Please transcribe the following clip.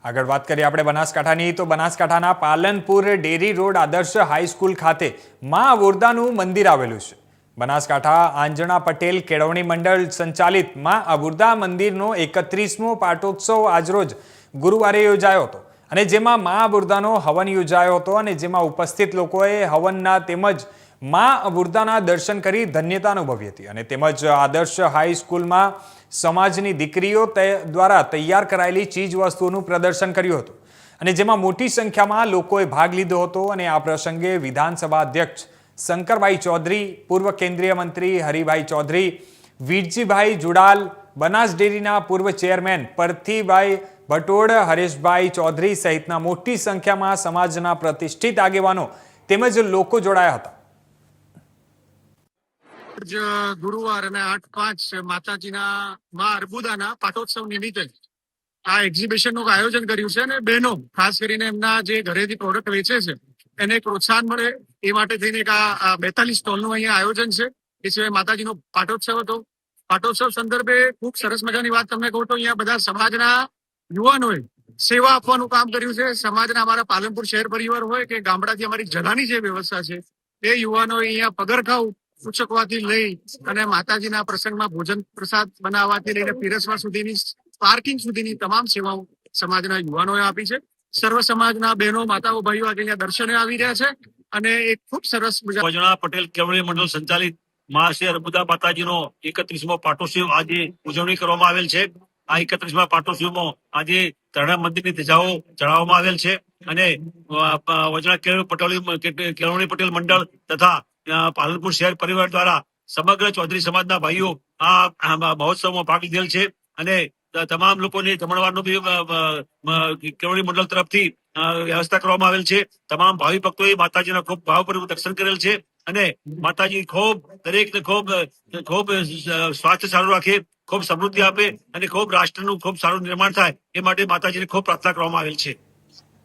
આગળ વાત કરીએ આપણે બનાસકાંઠાની તો બનાસકાંઠાના પાલનપુર ડેરી રોડ આદર્શ હાઈસ્કૂલ ખાતે માં અવુર્દાનું મંદિર આવેલું છે। બનાસકાંઠા આંજણા પટેલ કેળવણી મંડળ સંચાલિત માં અવુર્દા મંદિરનો 31મો પાટોત્સવ આજરોજ ગુરુવારે યોજાયો હતો અને જેમાં માં અવુર્દાનો હવન યોજાયો હતો અને જેમાં ઉપસ્થિત લોકોએ હવનના તેમજ માં અવુર્દાના દર્શન કરી ધન્યતા અનુભવી હતી અને તેમજ આદર્શ હાઈસ્કૂલમાં સમાજની દીકરીઓ દ્વારા તૈયાર કરાયેલી ચીજ વસ્તુઓનું પ્રદર્શન કર્યું હતું અને જેમાં મોટી સંખ્યામાં લોકોએ ભાગ લીધો હતો અને આ પ્રસંગે વિધાનસભા અધ્યક્ષ શંકરભાઈ ચૌધરી, પૂર્વ કેન્દ્રીય મંત્રી હરિભાઈ ચૌધરી, વીરજીભાઈ જુડાલ, બનાસ ડેરીના પૂર્વ ચેરમેન પરથીભાઈ ભટોડ, હરેશભાઈ ચૌધરી સહિતના મોટી સંખ્યામાં સમાજના પ્રતિષ્ઠિત આગેવાનો તેમજ લોકો જોડાયા હતા। ગુરુવાર અને 8/5 માતાજીના માં અર્બુદાના પાટોત્સવ નિમિત્તે આ એક્ઝિબિશનનું આયોજન કર્યું છે અને બહેનો ખાસ કરીને એમના જે ઘરેથી પ્રોડક્ટ વેચે છે એને પ્રોત્સાહન મળે એ માટે થઈને એક આ 42 સ્ટોલનું અહીંયા આયોજન છે। એ સિવાય માતાજીનો પાટોત્સવ હતો। પાટોત્સવ સંદર્ભે ખૂબ સરસ મજાની વાત તમને કહું તો અહીંયા બધા સમાજના યુવાનોએ સેવા આપવાનું કામ કર્યું છે। સમાજના અમારા પાલનપુર શહેર પરિવાર હોય કે ગામડાથી અમારી જગાની જે વ્યવસ્થા છે એ યુવાનોએ અહીંયા પગરખાવ ઉચકવાથી લઈ અને માતાજીના પ્રસંગમાં ભોજન પ્રસાદ બનાવવાથી લઈને પીરસવા સુધીની પાર્કિંગ સુધીની તમામ સેવાઓ સમાજના યુવાનોએ આપી છે। સર્વ સમાજના બહેનો માતાઓ ભાઈઓ આજે અહીંયા દર્શને આવી રહ્યા છે અને એક ખૂબ સરસ આંજણા પટેલ કેળવણી મંડળ સંચાલિત માં શ્રી અર્બુદા માતાજીનો 31મો પાટોત્સવ આજે ઉજવણી કરવામાં આવેલ છે। આ 31મા પાટોત્સવમાં આજે ધરણા મંદિરની ધજાઓ ચડાવવામાં આવેલ છે અને વજણા કેળવણી પટેલ મંડળ તથા પાલનપુર શહેર પરિવાર દ્વારા સમગ્ર ચૌધરી સમાજના ભાઈઓ આ મહોત્સવમાં ભાગ લીધેલ છે અને તમામ લોકોને જમણવારનું બી કેળવણી મંડળ તરફથી વ્યવસ્થા કરવામાં આવેલ છે। તમામ ભાવિ ભક્તોએ માતાજીના ખૂબ ભાવપૂર્વક દર્શન કરેલ છે અને માતાજી ખૂબ દરેકને ખૂબ સ્વાસ્થ્ય સારું રાખે, ખૂબ સમૃદ્ધિ આપે અને ખૂબ રાષ્ટ્રનું ખૂબ સારું નિર્માણ થાય એ માટે માતાજીને ખૂબ પ્રાર્થના કરવામાં આવેલ છે।